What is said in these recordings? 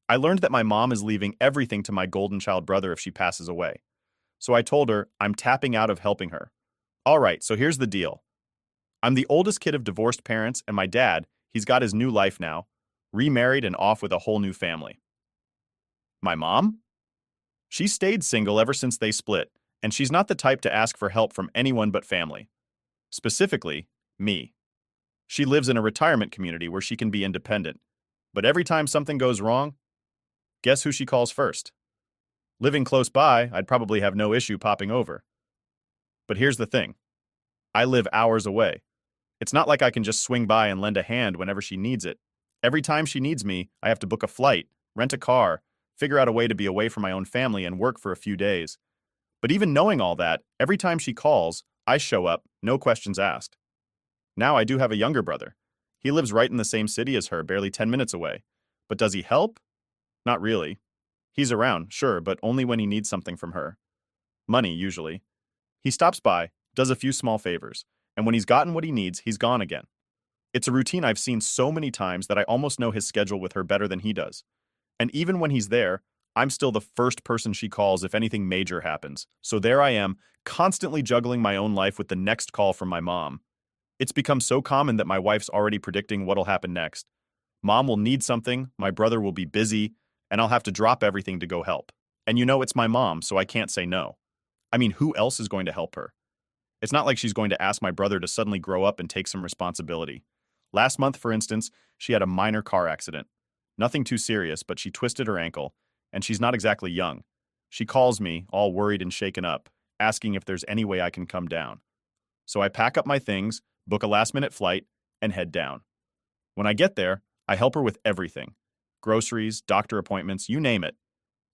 I learned that my mom is leaving everything to my golden child brother if she passes away. So I told her I'm tapping out of helping her. All right, so here's the deal. I'm the oldest kid of divorced parents, and my dad, he's got his new life now, remarried and off with a whole new family. My mom? She stayed single ever since they split, and she's not the type to ask for help from anyone but family. Specifically, me. She lives in a retirement community where she can be independent. But every time something goes wrong, guess who she calls first? Living close by, I'd probably have no issue popping over. But here's the thing. I live hours away. It's not like I can just swing by and lend a hand whenever she needs it. Every time she needs me, I have to book a flight, rent a car, figure out a way to be away from my own family and work for a few days. But even knowing all that, every time she calls, I show up, no questions asked. Now I do have a younger brother. He lives right in the same city as her, barely 10 minutes away. But does he help? Not really. He's around, sure, but only when he needs something from her. Money, usually. He stops by, does a few small favors, and when he's gotten what he needs, he's gone again. It's a routine I've seen so many times that I almost know his schedule with her better than he does. And even when he's there, I'm still the first person she calls if anything major happens. So there I am, constantly juggling my own life with the next call from my mom. It's become so common that my wife's already predicting what'll happen next. Mom will need something, my brother will be busy, and I'll have to drop everything to go help. And you know it's my mom, so I can't say no. I mean, who else is going to help her? It's not like she's going to ask my brother to suddenly grow up and take some responsibility. Last month, for instance, she had a minor car accident. Nothing too serious, but she twisted her ankle, and she's not exactly young. She calls me, all worried and shaken up, asking if there's any way I can come down. So I pack up my things, book a last-minute flight, and head down. When I get there, I help her with everything. Groceries, doctor appointments, you name it.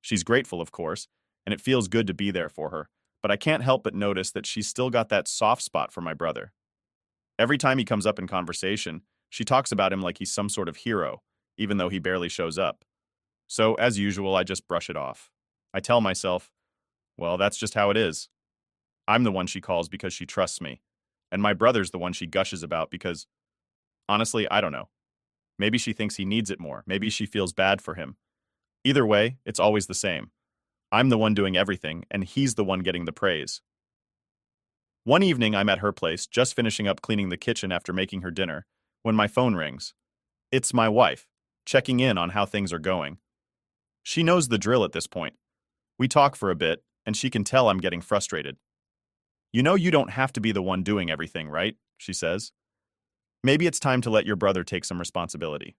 She's grateful, of course, and it feels good to be there for her, but I can't help but notice that she's still got that soft spot for my brother. Every time he comes up in conversation, she talks about him like he's some sort of hero, even though he barely shows up. So, as usual, I just brush it off. I tell myself, well, that's just how it is. I'm the one she calls because she trusts me, and my brother's the one she gushes about because, honestly, I don't know. Maybe she thinks he needs it more. Maybe she feels bad for him. Either way, it's always the same. I'm the one doing everything, and he's the one getting the praise. One evening, I'm at her place, just finishing up cleaning the kitchen after making her dinner, when my phone rings. It's my wife, checking in on how things are going. She knows the drill at this point. We talk for a bit, and she can tell I'm getting frustrated. You know you don't have to be the one doing everything, right? She says. Maybe it's time to let your brother take some responsibility.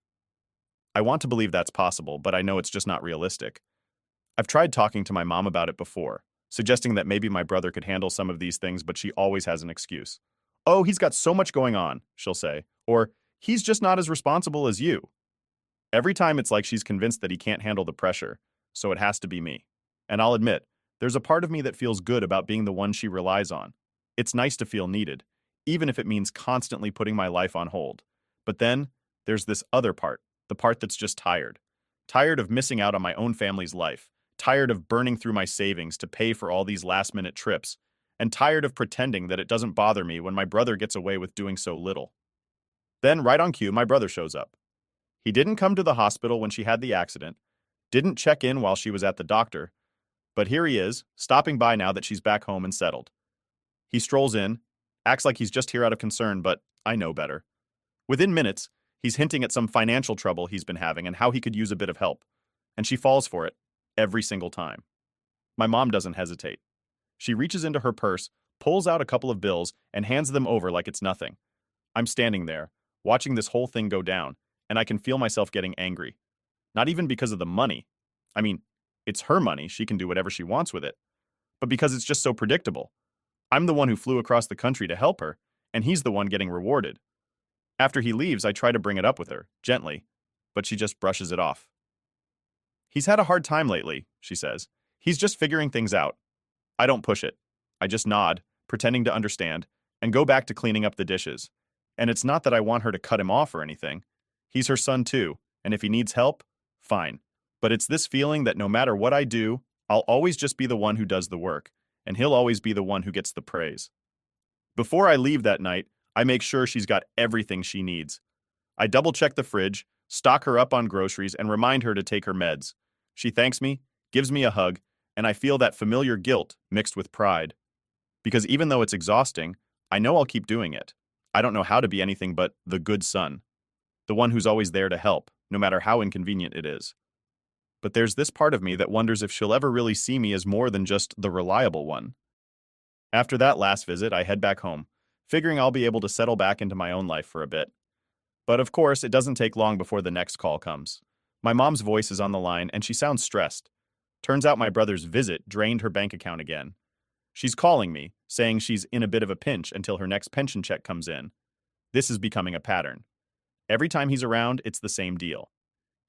I want to believe that's possible, but I know it's just not realistic. I've tried talking to my mom about it before, suggesting that maybe my brother could handle some of these things, but she always has an excuse. Oh, he's got so much going on, she'll say, or he's just not as responsible as you. Every time it's like she's convinced that he can't handle the pressure, so it has to be me. And I'll admit, there's a part of me that feels good about being the one she relies on. It's nice to feel needed, even if it means constantly putting my life on hold. But then, there's this other part, the part that's just tired. Tired of missing out on my own family's life, tired of burning through my savings to pay for all these last-minute trips, and tired of pretending that it doesn't bother me when my brother gets away with doing so little. Then, right on cue, my brother shows up. He didn't come to the hospital when she had the accident, didn't check in while she was at the doctor, but here he is, stopping by now that she's back home and settled. He strolls in, acts like he's just here out of concern, but I know better. Within minutes, he's hinting at some financial trouble he's been having and how he could use a bit of help, and she falls for it every single time. My mom doesn't hesitate. She reaches into her purse, pulls out a couple of bills, and hands them over like it's nothing. I'm standing there, watching this whole thing go down, and I can feel myself getting angry. Not even because of the money. I mean, it's her money, she can do whatever she wants with it. But because it's just so predictable. I'm the one who flew across the country to help her, and he's the one getting rewarded. After he leaves, I try to bring it up with her, gently, but she just brushes it off. He's had a hard time lately, she says. He's just figuring things out. I don't push it. I just nod, pretending to understand, and go back to cleaning up the dishes. And it's not that I want her to cut him off or anything. He's her son too, and if he needs help, fine. But it's this feeling that no matter what I do, I'll always just be the one who does the work, and he'll always be the one who gets the praise. Before I leave that night, I make sure she's got everything she needs. I double-check the fridge, stock her up on groceries, and remind her to take her meds. She thanks me, gives me a hug, and I feel that familiar guilt mixed with pride. Because even though it's exhausting, I know I'll keep doing it. I don't know how to be anything but the good son, the one who's always there to help, no matter how inconvenient it is. But there's this part of me that wonders if she'll ever really see me as more than just the reliable one. After that last visit, I head back home, figuring I'll be able to settle back into my own life for a bit. But of course, it doesn't take long before the next call comes. My mom's voice is on the line, and she sounds stressed. Turns out my brother's visit drained her bank account again. She's calling me, saying she's in a bit of a pinch until her next pension check comes in. This is becoming a pattern. Every time he's around, it's the same deal.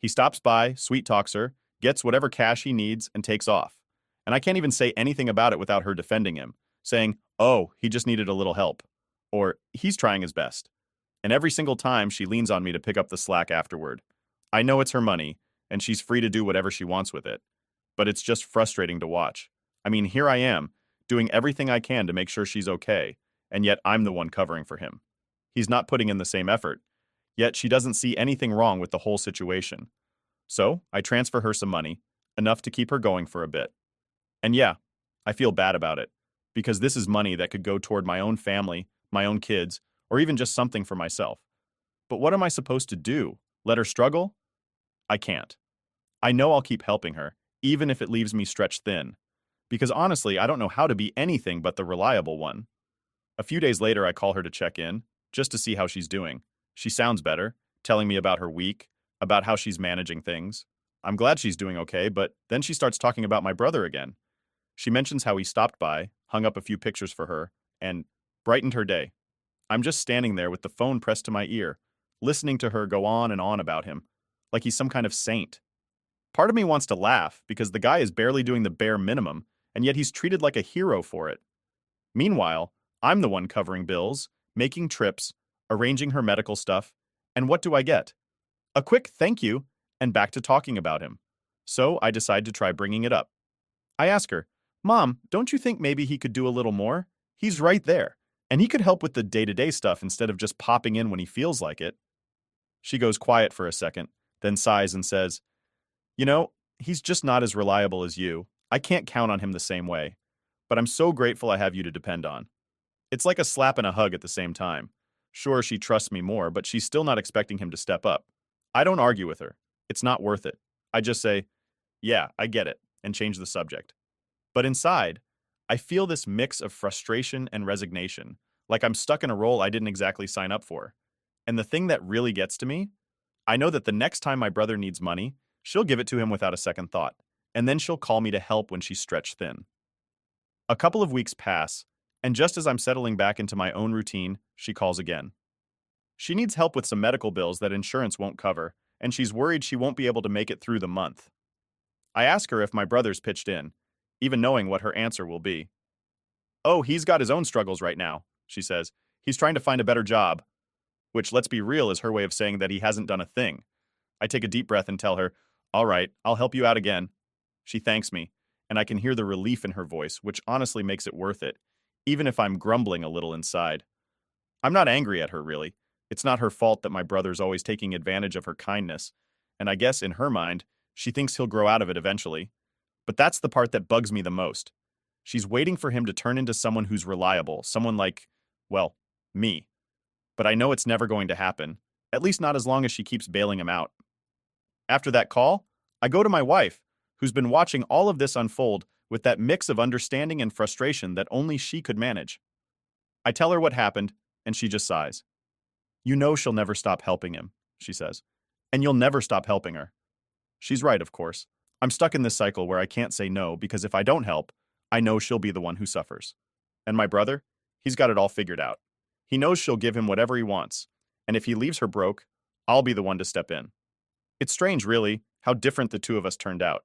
He stops by, sweet talks her, gets whatever cash he needs, and takes off. And I can't even say anything about it without her defending him, saying, "Oh, he just needed a little help," or "He's trying his best." And every single time she leans on me to pick up the slack afterward. I know it's her money, and she's free to do whatever she wants with it. But it's just frustrating to watch. I mean, here I am, doing everything I can to make sure she's okay, and yet I'm the one covering for him. He's not putting in the same effort, yet she doesn't see anything wrong with the whole situation. So I transfer her some money, enough to keep her going for a bit. And yeah, I feel bad about it, because this is money that could go toward my own family, my own kids, or even just something for myself. But what am I supposed to do? Let her struggle? I can't. I know I'll keep helping her, even if it leaves me stretched thin. Because honestly, I don't know how to be anything but the reliable one. A few days later, I call her to check in, just to see how she's doing. She sounds better, telling me about her week, about how she's managing things. I'm glad she's doing okay, but then she starts talking about my brother again. She mentions how he stopped by, hung up a few pictures for her, and brightened her day. I'm just standing there with the phone pressed to my ear, listening to her go on and on about him, like he's some kind of saint. Part of me wants to laugh because the guy is barely doing the bare minimum, and yet he's treated like a hero for it. Meanwhile, I'm the one covering bills, making trips, arranging her medical stuff, and what do I get? A quick thank you, and back to talking about him. So I decide to try bringing it up. I ask her, "Mom, don't you think maybe he could do a little more? He's right there, and he could help with the day-to-day stuff instead of just popping in when he feels like it." She goes quiet for a second, then sighs and says, "You know, he's just not as reliable as you. I can't count on him the same way. But I'm so grateful I have you to depend on." It's like a slap and a hug at the same time. Sure, she trusts me more, but she's still not expecting him to step up. I don't argue with her. It's not worth it. I just say, "Yeah, I get it," and change the subject. But inside, I feel this mix of frustration and resignation, like I'm stuck in a role I didn't exactly sign up for. And the thing that really gets to me, I know that the next time my brother needs money, she'll give it to him without a second thought, and then she'll call me to help when she's stretched thin. A couple of weeks pass, and just as I'm settling back into my own routine, she calls again. She needs help with some medical bills that insurance won't cover, and she's worried she won't be able to make it through the month. I ask her if my brother's pitched in, even knowing what her answer will be. "Oh, he's got his own struggles right now," she says. "He's trying to find a better job." Which, let's be real, is her way of saying that he hasn't done a thing. I take a deep breath and tell her, "All right, I'll help you out again." She thanks me, and I can hear the relief in her voice, which honestly makes it worth it, even if I'm grumbling a little inside. I'm not angry at her, really. It's not her fault that my brother's always taking advantage of her kindness, and I guess in her mind, she thinks he'll grow out of it eventually. But that's the part that bugs me the most. She's waiting for him to turn into someone who's reliable, someone like, well, me. But I know it's never going to happen, at least not as long as she keeps bailing him out. After that call, I go to my wife, who's been watching all of this unfold with that mix of understanding and frustration that only she could manage. I tell her what happened, and she just sighs. "You know she'll never stop helping him," she says, "and you'll never stop helping her." She's right, of course. I'm stuck in this cycle where I can't say no because if I don't help, I know she'll be the one who suffers. And my brother? He's got it all figured out. He knows she'll give him whatever he wants, and if he leaves her broke, I'll be the one to step in. It's strange, really, how different the two of us turned out.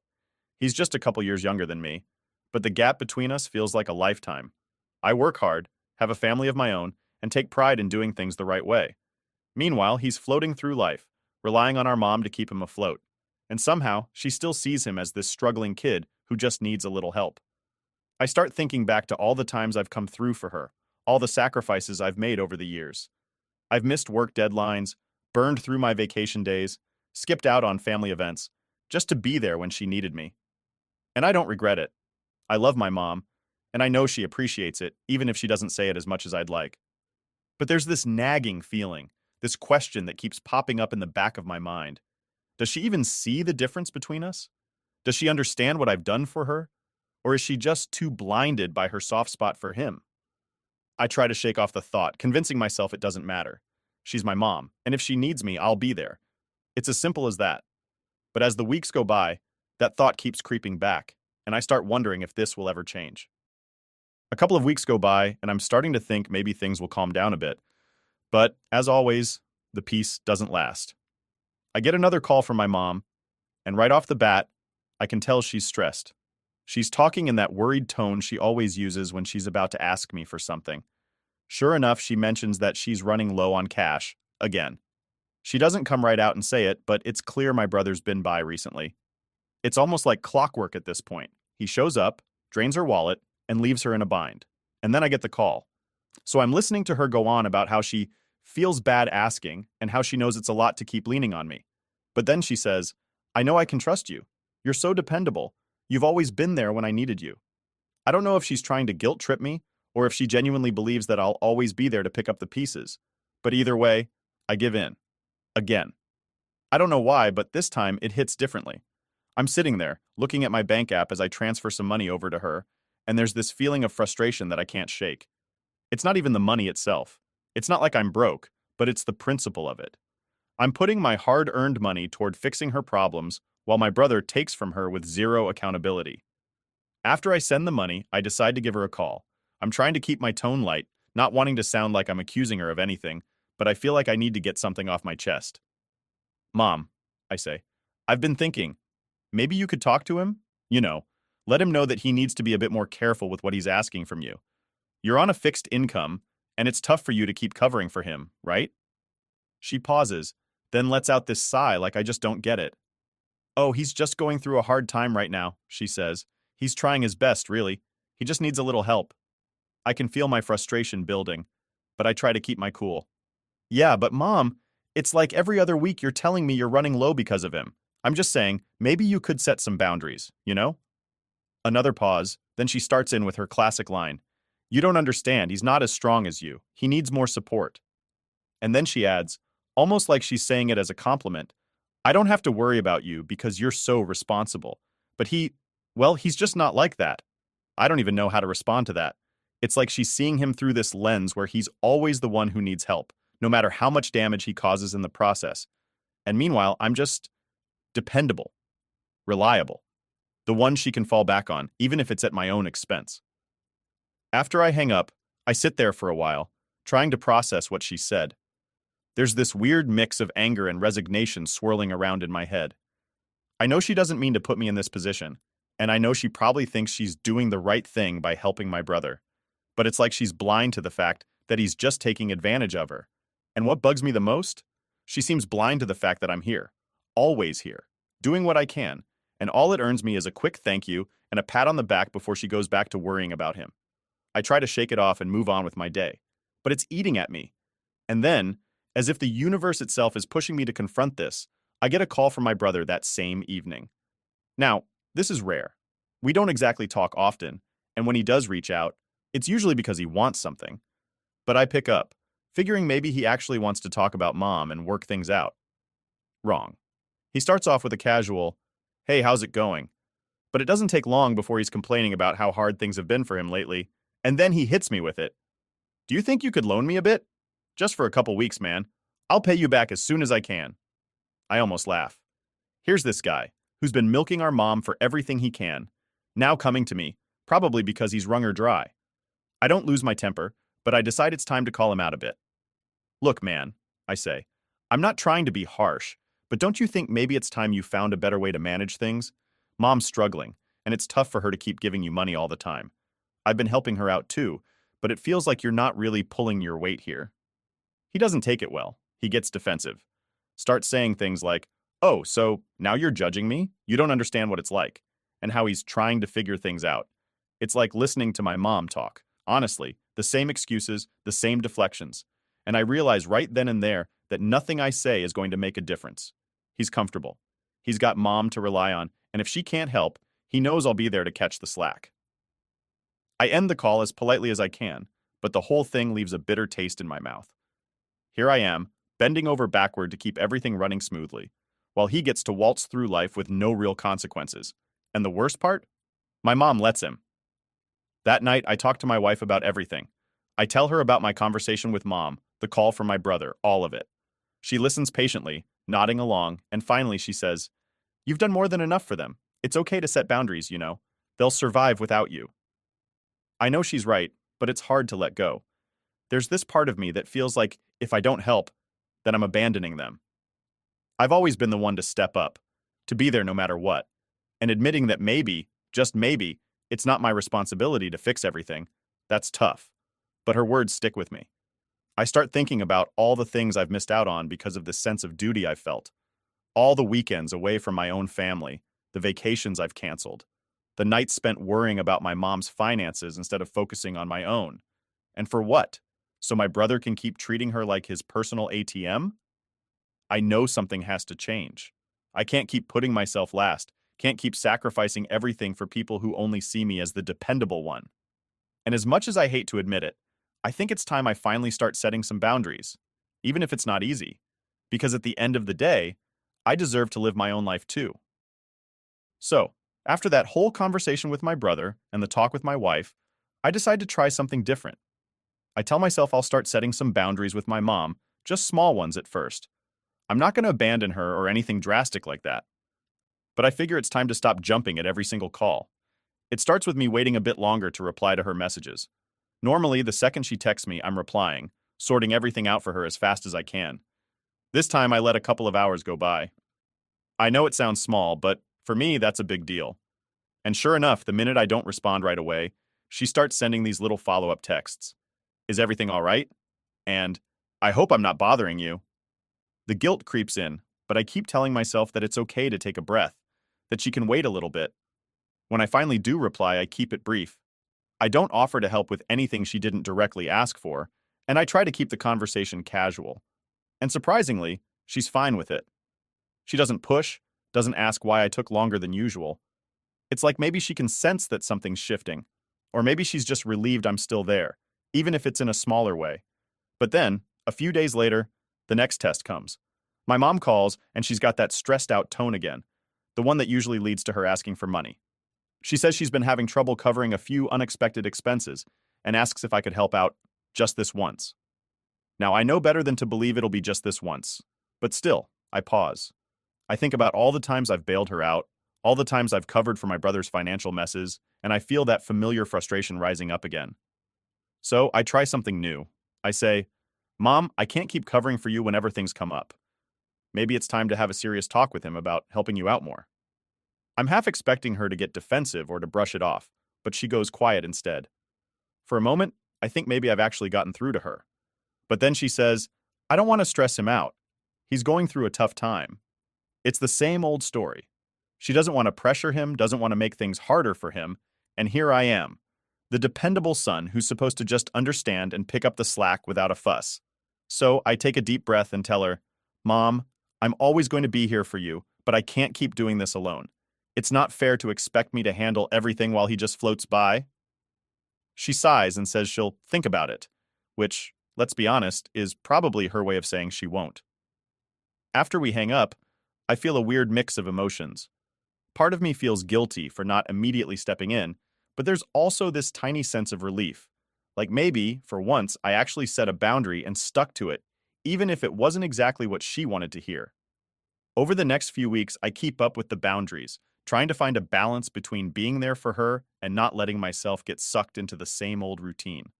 He's just a couple years younger than me, but the gap between us feels like a lifetime. I work hard, have a family of my own, and take pride in doing things the right way. Meanwhile, he's floating through life, relying on our mom to keep him afloat. And somehow, she still sees him as this struggling kid who just needs a little help. I start thinking back to all the times I've come through for her, all the sacrifices I've made over the years. I've missed work deadlines, burned through my vacation days, skipped out on family events, just to be there when she needed me. And I don't regret it. I love my mom, and I know she appreciates it, even if she doesn't say it as much as I'd like. But there's this nagging feeling, this question that keeps popping up in the back of my mind. Does she even see the difference between us? Does she understand what I've done for her? Or is she just too blinded by her soft spot for him? I try to shake off the thought, convincing myself it doesn't matter. She's my mom, and if she needs me, I'll be there. It's as simple as that. But as the weeks go by, that thought keeps creeping back, and I start wondering if this will ever change. A couple of weeks go by, and I'm starting to think maybe things will calm down a bit. But, as always, the peace doesn't last. I get another call from my mom, and right off the bat, I can tell she's stressed. She's talking in that worried tone she always uses when she's about to ask me for something. Sure enough, she mentions that she's running low on cash, again. She doesn't come right out and say it, but it's clear my brother's been by recently. It's almost like clockwork at this point. He shows up, drains her wallet, and leaves her in a bind. And then I get the call. So I'm listening to her go on about how she feels bad asking and how she knows it's a lot to keep leaning on me. But then she says, I know I can trust you. You're so dependable. You've always been there when I needed you. I don't know if she's trying to guilt trip me or if she genuinely believes that I'll always be there to pick up the pieces. But either way, I give in. Again. I don't know why, but this time it hits differently. I'm sitting there, looking at my bank app as I transfer some money over to her, and there's this feeling of frustration that I can't shake. It's not even the money itself. It's not like I'm broke, but it's the principle of it. I'm putting my hard-earned money toward fixing her problems while my brother takes from her with zero accountability. After I send the money, I decide to give her a call. I'm trying to keep my tone light, not wanting to sound like I'm accusing her of anything, but I feel like I need to get something off my chest. Mom, I say, I've been thinking, maybe you could talk to him? Let him know that he needs to be a bit more careful with what he's asking from you. You're on a fixed income, and it's tough for you to keep covering for him, right? She pauses, then lets out this sigh like I just don't get it. Oh, he's just going through a hard time right now, she says. He's trying his best, really. He just needs a little help. I can feel my frustration building, but I try to keep my cool. Yeah, but Mom, it's like every other week you're telling me you're running low because of him. I'm just saying, maybe you could set some boundaries, you know? Another pause, then she starts in with her classic line. You don't understand, he's not as strong as you. He needs more support. And then she adds, almost like she's saying it as a compliment, I don't have to worry about you because you're so responsible. But he's just not like that. I don't even know how to respond to that. It's like she's seeing him through this lens where he's always the one who needs help, no matter how much damage he causes in the process. And meanwhile, I'm just dependable, reliable, the one she can fall back on, even if it's at my own expense. After I hang up, I sit there for a while, trying to process what she said. There's this weird mix of anger and resignation swirling around in my head. I know she doesn't mean to put me in this position, and I know she probably thinks she's doing the right thing by helping my brother. But it's like she's blind to the fact that he's just taking advantage of her. And what bugs me the most? She seems blind to the fact that I'm here, always here, doing what I can, and all it earns me is a quick thank you and a pat on the back before she goes back to worrying about him. I try to shake it off and move on with my day, but it's eating at me. And then, as if the universe itself is pushing me to confront this, I get a call from my brother that same evening. Now, this is rare. We don't exactly talk often, and when he does reach out, it's usually because he wants something. But I pick up, figuring maybe he actually wants to talk about Mom and work things out. Wrong. He starts off with a casual, hey, how's it going? But it doesn't take long before he's complaining about how hard things have been for him lately, and then he hits me with it. Do you think you could loan me a bit? Just for a couple weeks, man. I'll pay you back as soon as I can. I almost laugh. Here's this guy, who's been milking our mom for everything he can, now coming to me, probably because he's wrung her dry. I don't lose my temper, but I decide it's time to call him out a bit. Look, man, I say, I'm not trying to be harsh, but don't you think maybe it's time you found a better way to manage things? Mom's struggling, and it's tough for her to keep giving you money all the time. I've been helping her out too, but it feels like you're not really pulling your weight here. He doesn't take it well. He gets defensive. Starts saying things like, oh, so now you're judging me? You don't understand what it's like, and how he's trying to figure things out. It's like listening to my mom talk. Honestly, the same excuses, the same deflections. And I realize right then and there that nothing I say is going to make a difference. He's comfortable. He's got mom to rely on, and if she can't help, he knows I'll be there to catch the slack. I end the call as politely as I can, but the whole thing leaves a bitter taste in my mouth. Here I am, bending over backward to keep everything running smoothly, while he gets to waltz through life with no real consequences. And the worst part? My mom lets him. That night, I talk to my wife about everything. I tell her about my conversation with mom, the call from my brother, all of it. She listens patiently, nodding along, and finally she says, "You've done more than enough for them. It's okay to set boundaries, you know. They'll survive without you." I know she's right, but it's hard to let go. There's this part of me that feels like if I don't help, then I'm abandoning them. I've always been the one to step up, to be there no matter what, and admitting that maybe, just maybe, it's not my responsibility to fix everything. That's tough. But her words stick with me. I start thinking about all the things I've missed out on because of this sense of duty I've felt. All the weekends away from my own family, the vacations I've canceled, the nights spent worrying about my mom's finances instead of focusing on my own. And for what? So my brother can keep treating her like his personal ATM? I know something has to change. I can't keep putting myself last, can't keep sacrificing everything for people who only see me as the dependable one. And as much as I hate to admit it, I think it's time I finally start setting some boundaries, even if it's not easy. Because at the end of the day, I deserve to live my own life too. So, after that whole conversation with my brother and the talk with my wife, I decide to try something different. I tell myself I'll start setting some boundaries with my mom, just small ones at first. I'm not going to abandon her or anything drastic like that. But I figure it's time to stop jumping at every single call. It starts with me waiting a bit longer to reply to her messages. Normally, the second she texts me, I'm replying, sorting everything out for her as fast as I can. This time, I let a couple of hours go by. I know it sounds small, but for me, that's a big deal. And sure enough, the minute I don't respond right away, she starts sending these little follow-up texts. "Is everything all right?" And, "I hope I'm not bothering you." The guilt creeps in, but I keep telling myself that it's okay to take a breath, that she can wait a little bit. When I finally do reply, I keep it brief. I don't offer to help with anything she didn't directly ask for, and I try to keep the conversation casual. And surprisingly, she's fine with it. She doesn't push, doesn't ask why I took longer than usual. It's like maybe she can sense that something's shifting, or maybe she's just relieved I'm still there, even if it's in a smaller way. But then, a few days later, the next test comes. My mom calls, and she's got that stressed out tone again, the one that usually leads to her asking for money. She says she's been having trouble covering a few unexpected expenses and asks if I could help out just this once. Now, I know better than to believe it'll be just this once, but still, I pause. I think about all the times I've bailed her out, all the times I've covered for my brother's financial messes, and I feel that familiar frustration rising up again. So I try something new. I say, "Mom, I can't keep covering for you whenever things come up. Maybe it's time to have a serious talk with him about helping you out more." I'm half expecting her to get defensive or to brush it off, but she goes quiet instead. For a moment, I think maybe I've actually gotten through to her. But then she says, "I don't want to stress him out. He's going through a tough time." It's the same old story. She doesn't want to pressure him, doesn't want to make things harder for him, and here I am, the dependable son who's supposed to just understand and pick up the slack without a fuss. So I take a deep breath and tell her, "Mom, I'm always going to be here for you, but I can't keep doing this alone. It's not fair to expect me to handle everything while he just floats by." She sighs and says she'll think about it, which, let's be honest, is probably her way of saying she won't. After we hang up, I feel a weird mix of emotions. Part of me feels guilty for not immediately stepping in, but there's also this tiny sense of relief. Like maybe, for once, I actually set a boundary and stuck to it, even if it wasn't exactly what she wanted to hear. Over the next few weeks, I keep up with the boundaries, trying to find a balance between being there for her and not letting myself get sucked into the same old routine.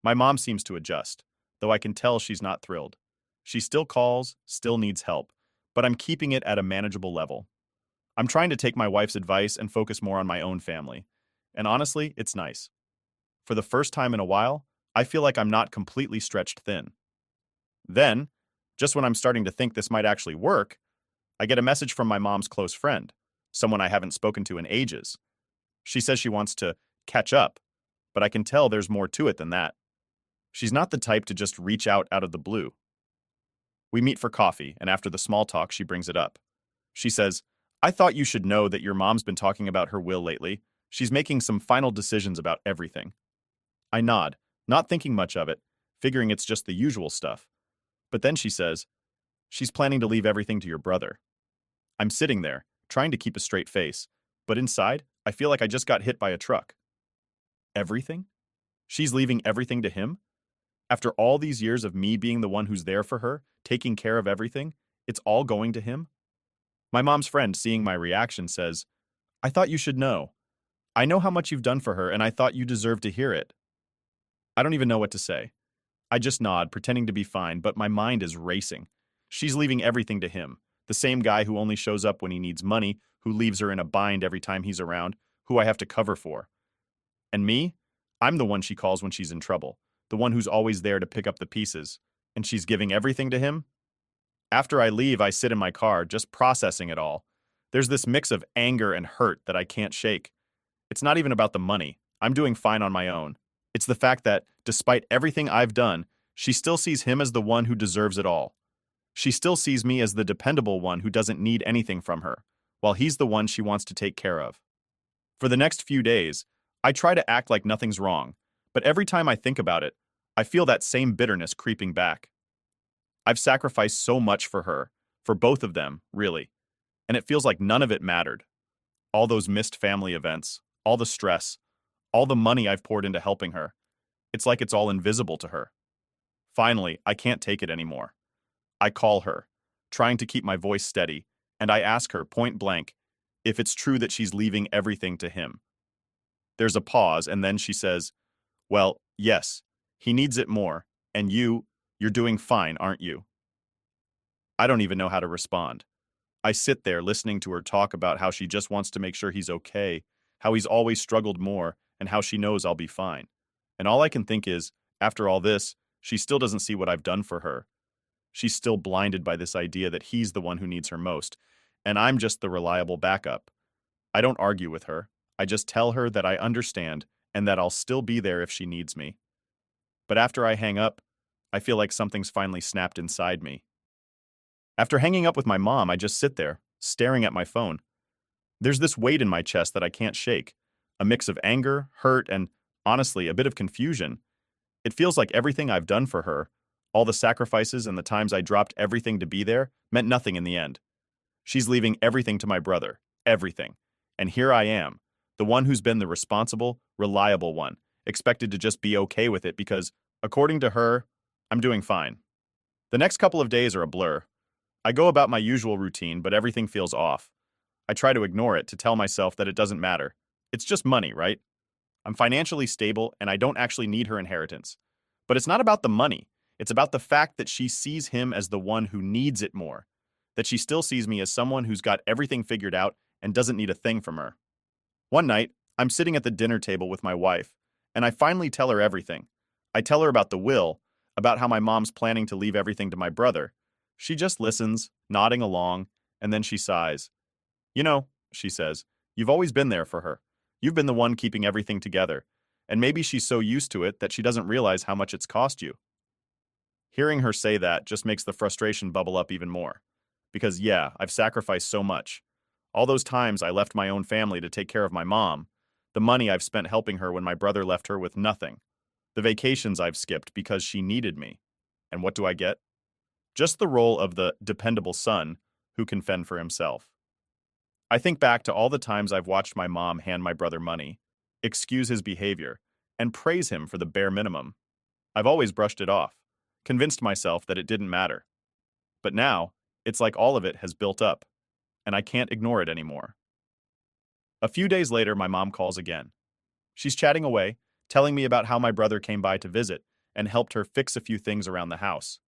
My mom seems to adjust, though I can tell she's not thrilled. She still calls, still needs help, but I'm keeping it at a manageable level. I'm trying to take my wife's advice and focus more on my own family. And honestly, it's nice. For the first time in a while, I feel like I'm not completely stretched thin. Then, just when I'm starting to think this might actually work, I get a message from my mom's close friend, someone I haven't spoken to in ages. She says she wants to catch up, but I can tell there's more to it than that. She's not the type to just reach out of the blue. We meet for coffee, and after the small talk, she brings it up. She says, I thought you should know that your mom's been talking about her will lately. She's making some final decisions about everything. I nod, not thinking much of it, figuring it's just the usual stuff. But then she says, she's planning to leave everything to your brother. I'm sitting there, trying to keep a straight face, but inside, I feel like I just got hit by a truck. Everything? She's leaving everything to him? After all these years of me being the one who's there for her, taking care of everything, it's all going to him? My mom's friend, seeing my reaction, says, I thought you should know. I know how much you've done for her, and I thought you deserved to hear it. I don't even know what to say. I just nod, pretending to be fine, but my mind is racing. She's leaving everything to him, the same guy who only shows up when he needs money, who leaves her in a bind every time he's around, who I have to cover for. And me? I'm the one she calls when she's in trouble, the one who's always there to pick up the pieces, and she's giving everything to him? After I leave, I sit in my car, just processing it all. There's this mix of anger and hurt that I can't shake. It's not even about the money. I'm doing fine on my own. It's the fact that, despite everything I've done, she still sees him as the one who deserves it all. She still sees me as the dependable one who doesn't need anything from her, while he's the one she wants to take care of. For the next few days, I try to act like nothing's wrong, but every time I think about it, I feel that same bitterness creeping back. I've sacrificed so much for her, for both of them, really, and it feels like none of it mattered. All those missed family events, all the stress, all the money I've poured into helping her. It's like it's all invisible to her. Finally, I can't take it anymore. I call her, trying to keep my voice steady, and I ask her point blank if it's true that she's leaving everything to him. There's a pause, and then she says, well, yes, he needs it more, and you're doing fine, aren't you? I don't even know how to respond. I sit there listening to her talk about how she just wants to make sure he's okay, how he's always struggled more, and how she knows I'll be fine. And all I can think is, after all this, she still doesn't see what I've done for her. She's still blinded by this idea that he's the one who needs her most, and I'm just the reliable backup. I don't argue with her. I just tell her that I understand and that I'll still be there if she needs me. But after I hang up, I feel like something's finally snapped inside me. After hanging up with my mom, I just sit there, staring at my phone. There's this weight in my chest that I can't shake, a mix of anger, hurt, and, honestly, a bit of confusion. It feels like everything I've done for her, all the sacrifices and the times I dropped everything to be there, meant nothing in the end. She's leaving everything to my brother, everything. And here I am, the one who's been the responsible, reliable one, expected to just be okay with it because, according to her, I'm doing fine. The next couple of days are a blur. I go about my usual routine, but everything feels off. I try to ignore it, to tell myself that it doesn't matter. It's just money, right? I'm financially stable, and I don't actually need her inheritance. But it's not about the money. It's about the fact that she sees him as the one who needs it more. That she still sees me as someone who's got everything figured out and doesn't need a thing from her. One night, I'm sitting at the dinner table with my wife, and I finally tell her everything. I tell her about the will, about how my mom's planning to leave everything to my brother. She just listens, nodding along, and then she sighs. You know, she says, you've always been there for her. You've been the one keeping everything together, and maybe she's so used to it that she doesn't realize how much it's cost you. Hearing her say that just makes the frustration bubble up even more. Because yeah, I've sacrificed so much. All those times I left my own family to take care of my mom, the money I've spent helping her when my brother left her with nothing, the vacations I've skipped because she needed me. And what do I get? Just the role of the dependable son who can fend for himself. I think back to all the times I've watched my mom hand my brother money, excuse his behavior, and praise him for the bare minimum. I've always brushed it off, convinced myself that it didn't matter. But now, it's like all of it has built up, and I can't ignore it anymore. A few days later, my mom calls again. She's chatting away, telling me about how my brother came by to visit and helped her fix a few things around the house.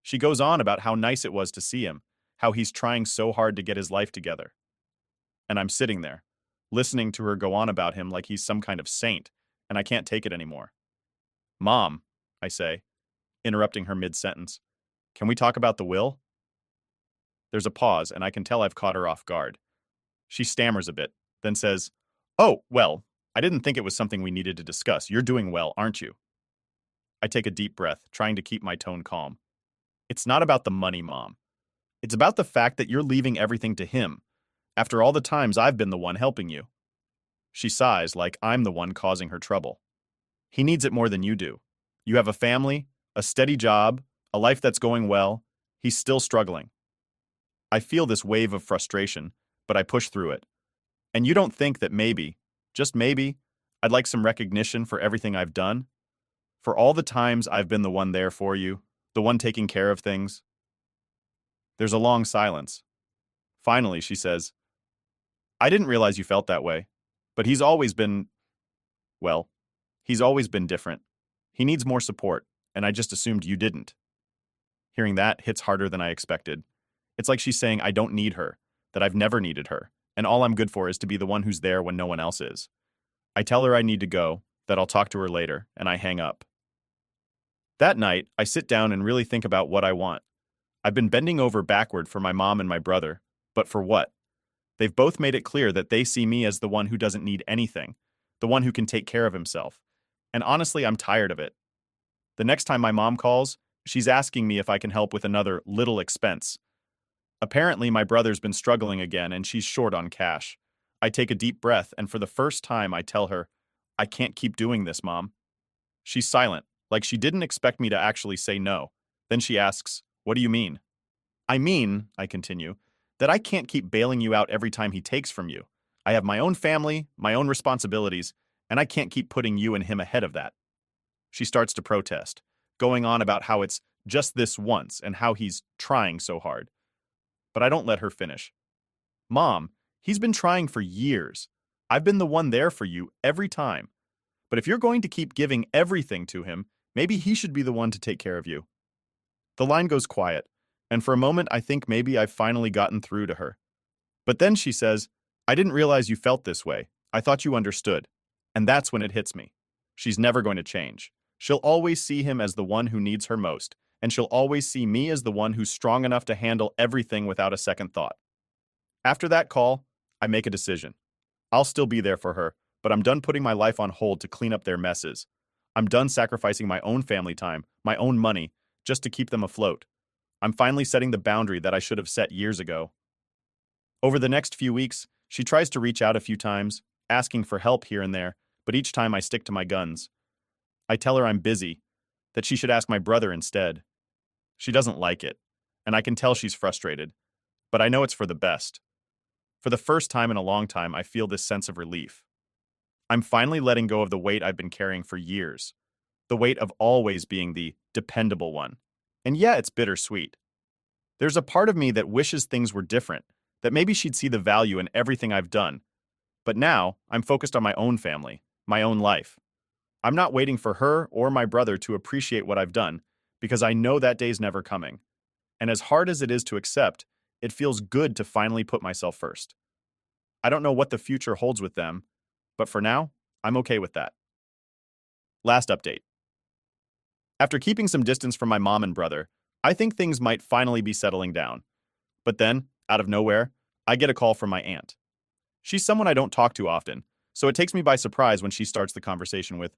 She goes on about how nice it was to see him, how he's trying so hard to get his life together. And I'm sitting there, listening to her go on about him like he's some kind of saint, and I can't take it anymore. Mom, I say, interrupting her mid-sentence, can we talk about the will? There's a pause, and I can tell I've caught her off guard. She stammers a bit, then says, oh, well, I didn't think it was something we needed to discuss. You're doing well, aren't you? I take a deep breath, trying to keep my tone calm. It's not about the money, Mom. It's about the fact that you're leaving everything to him, after all the times I've been the one helping you. She sighs like I'm the one causing her trouble. He needs it more than you do. You have a family, a steady job, a life that's going well. He's still struggling. I feel this wave of frustration, but I push through it. And you don't think that maybe, just maybe, I'd like some recognition for everything I've done? For all the times I've been the one there for you, the one taking care of things? There's a long silence. Finally, she says, I didn't realize you felt that way. But he's always been, well, he's always been different. He needs more support, and I just assumed you didn't. Hearing that hits harder than I expected. It's like she's saying I don't need her, that I've never needed her, and all I'm good for is to be the one who's there when no one else is. I tell her I need to go, that I'll talk to her later, and I hang up. That night, I sit down and really think about what I want. I've been bending over backward for my mom and my brother, but for what? They've both made it clear that they see me as the one who doesn't need anything, the one who can take care of himself. And honestly, I'm tired of it. The next time my mom calls, she's asking me if I can help with another little expense. Apparently, my brother's been struggling again and she's short on cash. I take a deep breath and for the first time I tell her, I can't keep doing this, Mom. She's silent, like she didn't expect me to actually say no. Then she asks, what do you mean? I mean, I continue, that I can't keep bailing you out every time he takes from you. I have my own family, my own responsibilities, and I can't keep putting you and him ahead of that. She starts to protest, going on about how it's just this once and how he's trying so hard. But I don't let her finish. Mom, he's been trying for years. I've been the one there for you every time. But if you're going to keep giving everything to him, maybe he should be the one to take care of you. The line goes quiet, and for a moment I think maybe I've finally gotten through to her. But then she says, I didn't realize you felt this way. I thought you understood. And that's when it hits me. She's never going to change. She'll always see him as the one who needs her most, and she'll always see me as the one who's strong enough to handle everything without a second thought. After that call, I make a decision. I'll still be there for her, but I'm done putting my life on hold to clean up their messes. I'm done sacrificing my own family time, my own money, just to keep them afloat. I'm finally setting the boundary that I should have set years ago. Over the next few weeks, she tries to reach out a few times, asking for help here and there, but each time I stick to my guns. I tell her I'm busy, that she should ask my brother instead. She doesn't like it, and I can tell she's frustrated, but I know it's for the best. For the first time in a long time, I feel this sense of relief. I'm finally letting go of the weight I've been carrying for years, the weight of always being the dependable one. And yeah, it's bittersweet. There's a part of me that wishes things were different, that maybe she'd see the value in everything I've done. But now, I'm focused on my own family, my own life. I'm not waiting for her or my brother to appreciate what I've done, because I know that day's never coming. And as hard as it is to accept, it feels good to finally put myself first. I don't know what the future holds with them, but for now, I'm okay with that. Last update. After keeping some distance from my mom and brother, I think things might finally be settling down. But then, out of nowhere, I get a call from my aunt. She's someone I don't talk to often, so it takes me by surprise when she starts the conversation with,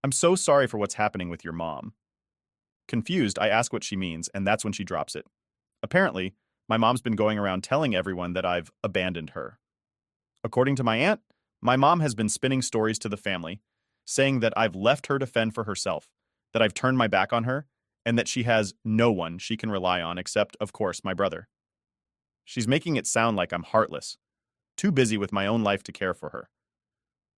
I'm so sorry for what's happening with your mom. Confused, I ask what she means, and that's when she drops it. Apparently, my mom's been going around telling everyone that I've abandoned her. According to my aunt, my mom has been spinning stories to the family, saying that I've left her to fend for herself, that I've turned my back on her, and that she has no one she can rely on except, of course, my brother. She's making it sound like I'm heartless, too busy with my own life to care for her.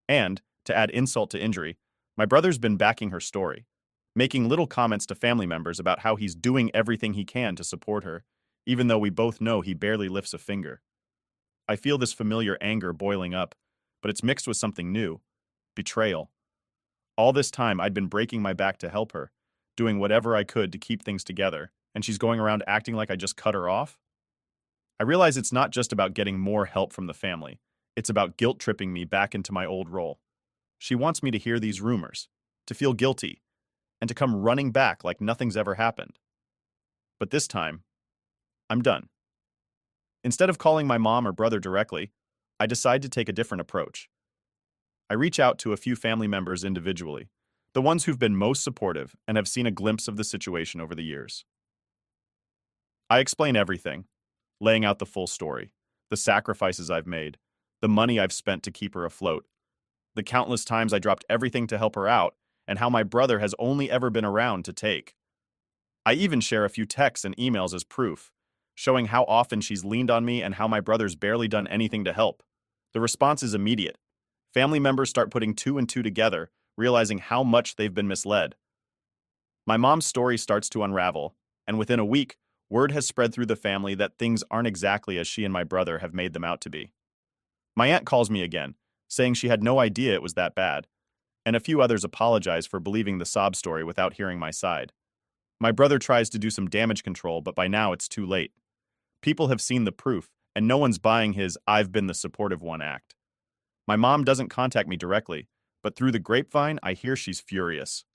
And, to add insult to injury, my brother's been backing her story, making little comments to family members about how he's doing everything he can to support her, even though we both know he barely lifts a finger. I feel this familiar anger boiling up, but it's mixed with something new, betrayal. All this time I'd been breaking my back to help her, doing whatever I could to keep things together, and she's going around acting like I just cut her off? I realize it's not just about getting more help from the family. It's about guilt-tripping me back into my old role. She wants me to hear these rumors, to feel guilty, and to come running back like nothing's ever happened. But this time, I'm done. Instead of calling my mom or brother directly, I decide to take a different approach. I reach out to a few family members individually, the ones who've been most supportive and have seen a glimpse of the situation over the years. I explain everything. laying out the full story, the sacrifices I've made, the money I've spent to keep her afloat, the countless times I dropped everything to help her out, and how my brother has only ever been around to take. I even share a few texts and emails as proof, showing how often she's leaned on me and how my brother's barely done anything to help. The response is immediate. Family members start putting two and two together, realizing how much they've been misled. My mom's story starts to unravel, and within a week, word has spread through the family that things aren't exactly as she and my brother have made them out to be. My aunt calls me again, saying she had no idea it was that bad, and a few others apologize for believing the sob story without hearing my side. My brother tries to do some damage control, but by now it's too late. People have seen the proof, and no one's buying his "I've been the supportive one" act. My mom doesn't contact me directly, but through the grapevine, I hear she's furious.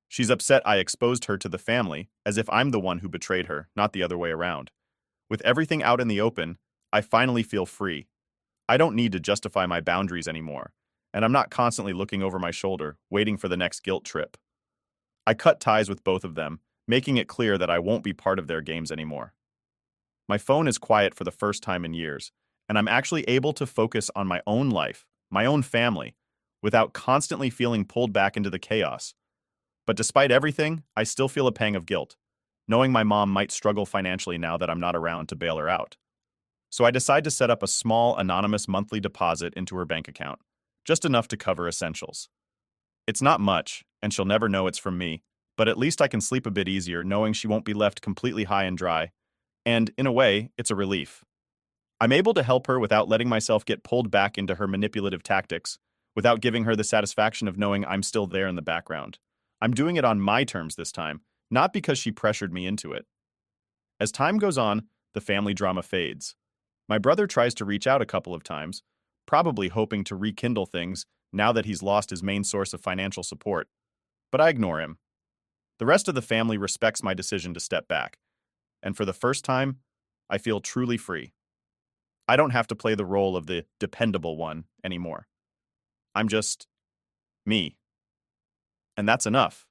She's upset I exposed her to the family, as if I'm the one who betrayed her, not the other way around. With everything out in the open, I finally feel free. I don't need to justify my boundaries anymore, and I'm not constantly looking over my shoulder, waiting for the next guilt trip. I cut ties with both of them, making it clear that I won't be part of their games anymore. My phone is quiet for the first time in years, and I'm actually able to focus on my own life, my own family, without constantly feeling pulled back into the chaos. But despite everything, I still feel a pang of guilt, knowing my mom might struggle financially now that I'm not around to bail her out. So I decide to set up a small, anonymous monthly deposit into her bank account, just enough to cover essentials. It's not much, and she'll never know it's from me, but at least I can sleep a bit easier knowing she won't be left completely high and dry, and in a way, it's a relief. I'm able to help her without letting myself get pulled back into her manipulative tactics, without giving her the satisfaction of knowing I'm still there in the background. I'm doing it on my terms this time, not because she pressured me into it. As time goes on, the family drama fades. My brother tries to reach out a couple of times, probably hoping to rekindle things now that he's lost his main source of financial support, but I ignore him. The rest of the family respects my decision to step back, and for the first time, I feel truly free. I don't have to play the role of the dependable one anymore. I'm just me. And that's enough.